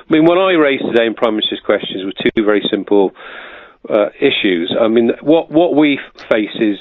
I mean, what I raised today in Prime Minister's questions were two very simple issues. I mean, what we face is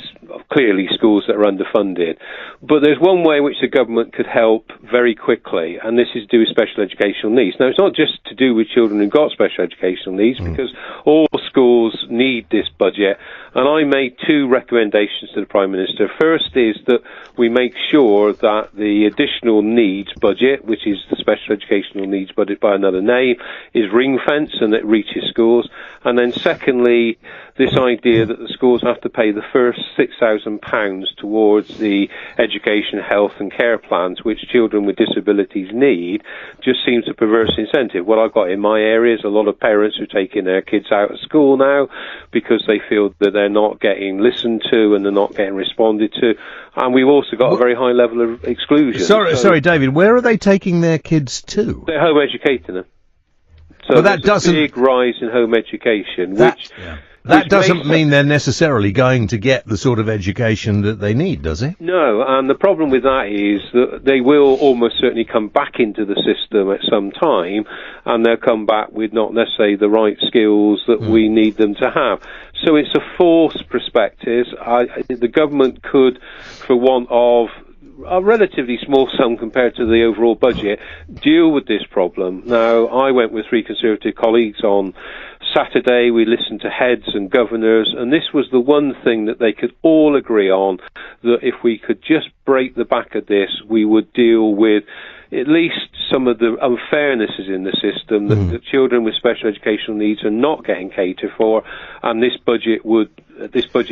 clearly schools that are underfunded, but there's one way in which the government could help very quickly, and this is to do with special educational needs. Now, it's not just to do with children who've got special educational needs, because all schools need this budget, and I made two recommendations to the Prime Minister. First is that we make sure that the additional needs budget, which is the special educational needs budget by another name, is ring-fenced and it reaches schools. And then secondly, this idea that the schools have to pay the first £6,000 towards the education, health and care plans which children with disabilities need just seems a perverse incentive. What I've got in my area is a lot of parents who are taking their kids out of school now because they feel that they're not getting listened to and they're not getting responded to. And we've also got a very high level of exclusion. Sorry, David, where are they taking their kids to? They're home educating them. So but that doesn't... a big rise in home education, That doesn't mean they're necessarily going to get the sort of education that they need, does it? No, and the problem with that is that they will almost certainly come back into the system at some time, and they'll come back with not necessarily the right skills that we need them to have. So it's a false perspective. The government could, for want of a relatively small sum compared to the overall budget, deal with this problem. Now, I went with three Conservative colleagues on Saturday. We listened to heads and governors, and this was the one thing that they could all agree on, that if we could just break the back of this, we would deal with at least some of the unfairnesses in the system, that children with special educational needs are not getting catered for, and this budget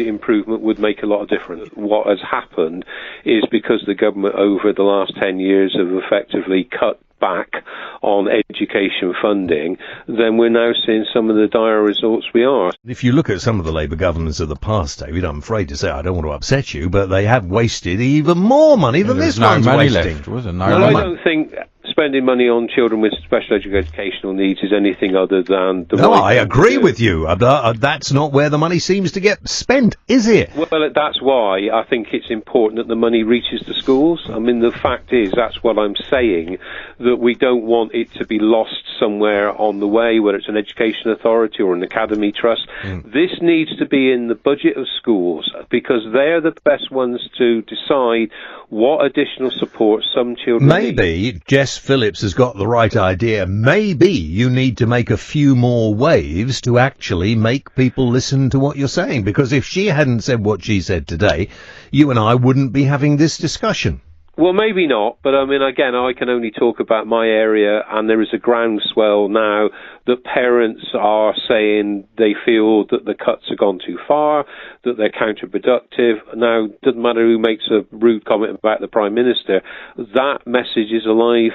improvement would make a lot of difference. What has happened is because the government over the last 10 years have effectively cut back on education funding, then we're now seeing some of the dire results we are. If you look at some of the Labour governments of the past, David, I'm afraid to say, I don't want to upset you, but they have wasted even more money than this one's wasting. Well, I don't think spending money on children with special educational needs is anything other than the... No, I agree with you. That's not where the money seems to get spent, is it? Well, that's why I think it's important that the money reaches the schools. I mean, the fact is, that's what I'm saying, that we don't want it to be lost somewhere on the way, whether it's an education authority or an academy trust. This needs to be in the budget of schools, because they're the best ones to decide what additional support some children need. Maybe Jess Phillips has got the right idea. Maybe you need to make a few more waves to actually make people listen to what you're saying, because if she hadn't said what she said today, you and I wouldn't be having this discussion. Well, maybe not, but I mean, again, I can only talk about my area, and there is a groundswell now that parents are saying they feel that the cuts have gone too far, that they're counterproductive. Now, it doesn't matter who makes a rude comment about the Prime Minister, that message is alive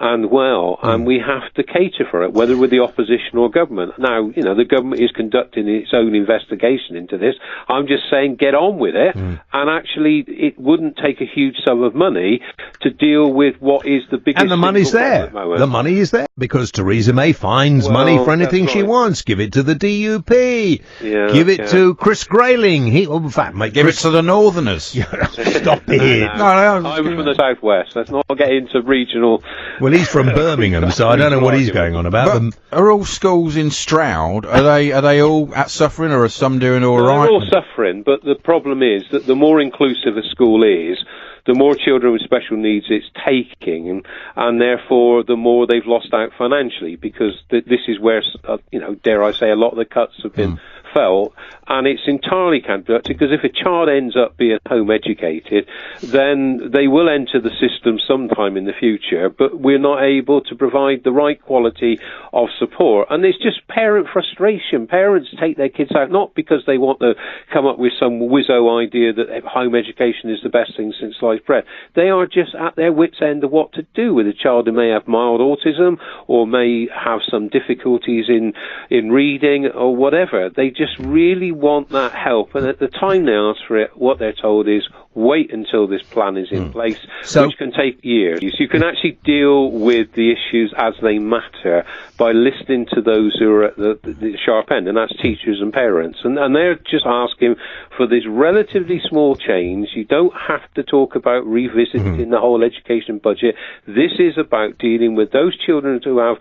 and well, and we have to cater for it, whether with the opposition or government. Now, you know, the government is conducting its own investigation into this. I'm just saying get on with it, and actually it wouldn't take a huge sum of money to deal with what is the biggest... And the money's there. The money is there, because Theresa May finds money for anything she wants. Give it to the DUP. Give it to Chris Grayling. In fact, give it to the Northerners. Stop it. No, I'm from the southwest. Let's not get into regional... Well, he's from Birmingham, so I don't know what he's going on about. But are all schools in Stroud, are they all suffering, or are some doing all right? They're all suffering, but the problem is that the more inclusive a school is, the more children with special needs it's taking, and therefore the more they've lost out financially, because this is where, dare I say, a lot of the cuts have been felt, and it's entirely counterproductive, because if a child ends up being home educated, then they will enter the system sometime in the future, but we're not able to provide the right quality of support. And it's just parent frustration. Parents take their kids out not because they want to come up with some wizzo idea that home education is the best thing since sliced bread. They are just at their wits' end of what to do with a child who may have mild autism or may have some difficulties in reading or whatever. They just really want that help, and at the time they ask for it, what they're told is, Wait until this plan is in place, So- which can take years. You can actually deal with the issues as they matter by listening to those who are at the sharp end, and that's teachers and parents. And they're just asking for this relatively small change. You don't have to talk about revisiting the whole education budget. This is about dealing with those children who have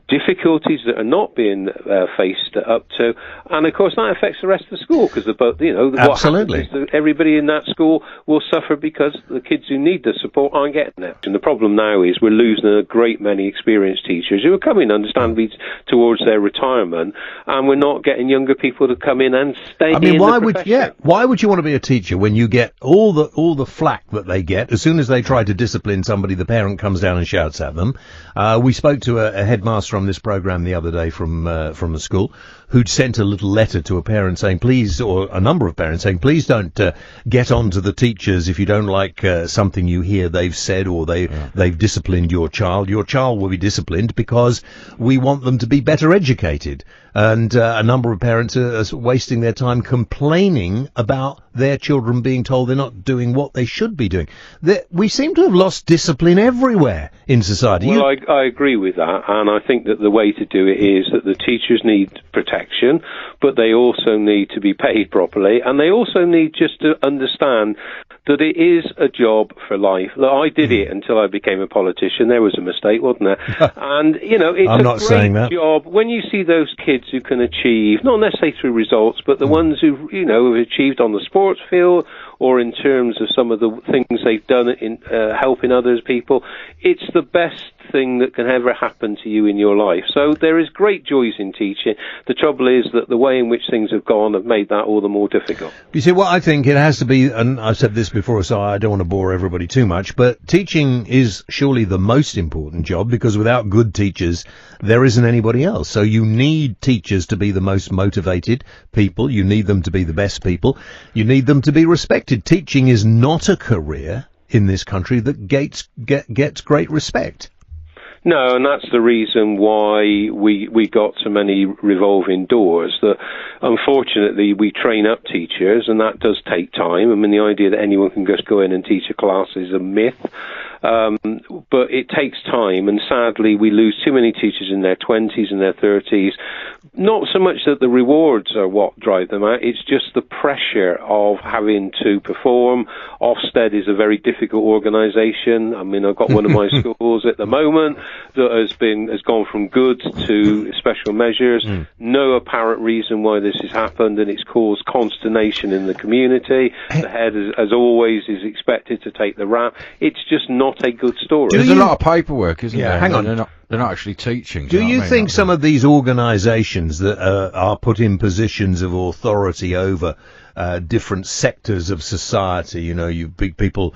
difficulties that are not being faced up to, and of course that affects the rest of the school, because Absolutely. what happens is that everybody in that school will suffer because the kids who need the support aren't getting it. And the problem now is we're losing a great many experienced teachers who are coming, understandably, towards their retirement, and we're not getting younger people to come in and stay. I mean, in why the would profession. why would you want to be a teacher when you get all the flack that they get as soon as they try to discipline somebody? The parent comes down and shouts at them. We spoke to a headmaster on this program the other day from a school who'd sent a little letter to a parent saying, please, or a number of parents saying, please don't get on to the teachers if you don't like something you hear they've said or they've disciplined your child. Your child will be disciplined because we want them to be better educated. And a number of parents are wasting their time complaining about their children being told they're not doing what they should be doing. We seem to have lost discipline everywhere in society. Well, I agree with that, and I think that the way to do it is that the teachers need protection, but they also need to be paid properly, and they also need just to understand that it is a job for life. Look, I did it until I became a politician. There was a mistake, wasn't there? And, it's I'm a not great saying that. job when you see those kids who can achieve, not necessarily through results, but the ones who, have achieved on the sports field or in terms of some of the things they've done in helping others people. It's the best thing that can ever happen to you in your life. So there is great joys in teaching. The trouble is that the way in which things have gone have made that all the more difficult. You see, what I think it has to be, and I've said this before, so I don't want to bore everybody too much, but teaching is surely the most important job, because without good teachers, there isn't anybody else. So you need teachers to be the most motivated people. You need them to be the best people. You need them to be respected. Teaching is not a career in this country that gets great respect. No, and that's the reason why we got so many revolving doors. That unfortunately we train up teachers, and that does take time. I mean, the idea that anyone can just go in and teach a class is a myth. But it takes time, and sadly we lose too many teachers in their 20s and their 30s. Not so much that the rewards are what drive them out, it's just the pressure of having to perform. Ofsted is a very difficult organisation. I mean, I've got one of my schools at the moment that has gone from good to special measures. No apparent reason why this has happened, and it's caused consternation in the community. The head, as always, is expected to take the rap. It's just not a good story. There's a lot of paperwork, isn't there? Hang on. They're not actually teaching. Do you think some of these organisations that are put in positions of authority over different sectors of society, you big people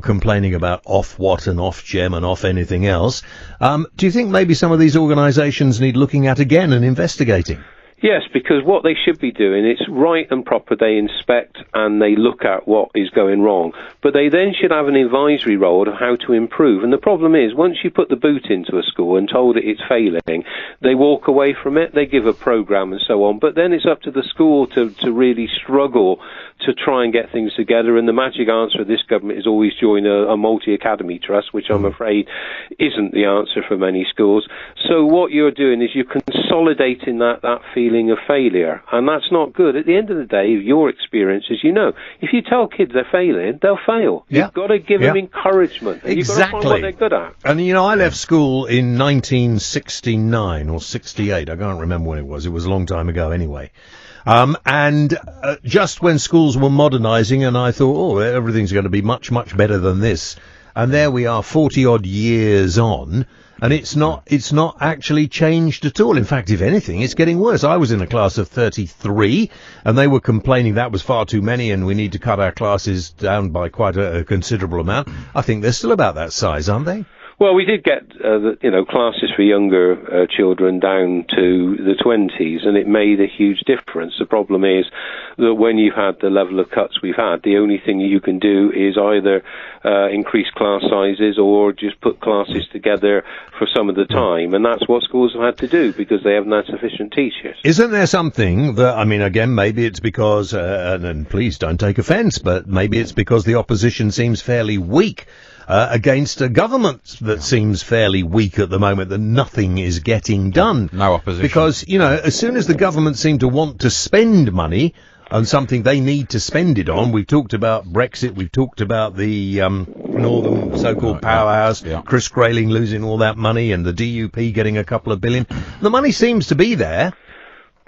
complaining about Ofwat and Ofgem and off anything else, do you think maybe some of these organisations need looking at again and investigating? Yes, because what they should be doing, it's right and proper. They inspect and they look at what is going wrong. But they then should have an advisory role of how to improve. And the problem is, once you put the boot into a school and told it it's failing, they walk away from it, they give a programme and so on. But then it's up to the school to really struggle to try and get things together. And the magic answer of this government is always join a multi-academy trust, which I'm afraid isn't the answer for many schools. So what you're doing is you're consolidating that feeling of failure, and that's not good. At the end of the day, your experience is, if you tell kids they're failing, they'll fail. Yeah. You've got to give them encouragement. Exactly. You've got to find what they're good at. And, I left school in 1969 or 68. I can't remember when it was. It was a long time ago anyway. And just when schools were modernising, and I thought, everything's going to be much, much better than this. And there we are, 40-odd years on, and it's not actually changed at all. In fact, if anything, it's getting worse. I was in a class of 33, and they were complaining that was far too many, and we need to cut our classes down by quite a considerable amount. I think they're still about that size, aren't they? Well, we did get classes for younger children down to the 20s, and it made a huge difference. The problem is that when you've had the level of cuts we've had, the only thing you can do is either increase class sizes or just put classes together for some of the time, and that's what schools have had to do because they haven't had sufficient teachers. Isn't there something that, I mean, again, maybe it's because, and please don't take offence, but maybe it's because the opposition seems fairly weak against a government that seems fairly weak at the moment, that nothing is getting done. No opposition. Because, as soon as the government seem to want to spend money on something they need to spend it on, we've talked about Brexit, we've talked about the Northern so-called powerhouse, Chris Grayling losing all that money and the DUP getting a couple of billion. The money seems to be there.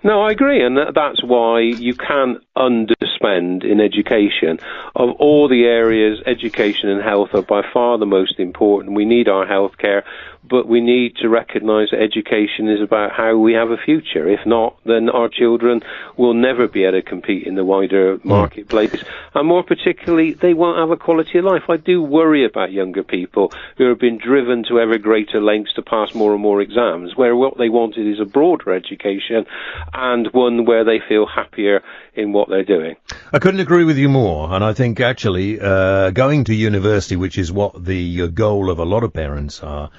No, I agree, and that's why you can't underspend in education. Of all the areas, education and health are by far the most important. We need our healthcare, but we need to recognise that education is about how we have a future. If not, then our children will never be able to compete in the wider marketplace, and more particularly, they won't have a quality of life. I do worry about younger people who have been driven to ever greater lengths to pass more and more exams, where what they wanted is a broader education and one where they feel happier in what they're doing. I couldn't agree with you more, and I think actually going to university, which is what the goal of a lot of parents are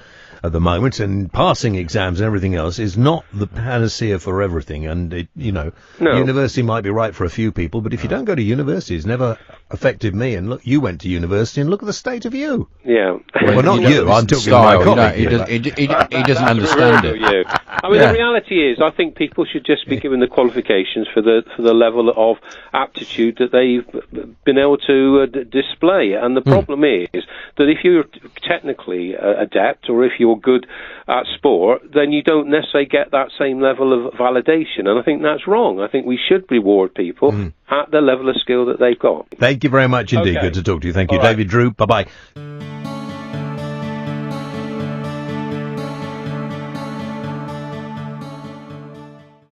at the moment, and passing exams and everything else is not the panacea for everything. And university might be right for a few people, but if you don't go to university, it's never affected me. And look, you went to university, and look at the state of you. Yeah. Well, not you. I'm talking about my colleague. He doesn't understand it. I mean, the reality is, I think people should just be given the qualifications for the level of aptitude that they've been able to display. And the problem is that if you're technically adept, or if you're good at sport, then you don't necessarily get that same level of validation. And I think that's wrong. I think we should reward people at the level of skill that they've got. Thank you very much indeed. Okay. Good to talk to you. Thank you, All right. David Drew. Bye-bye.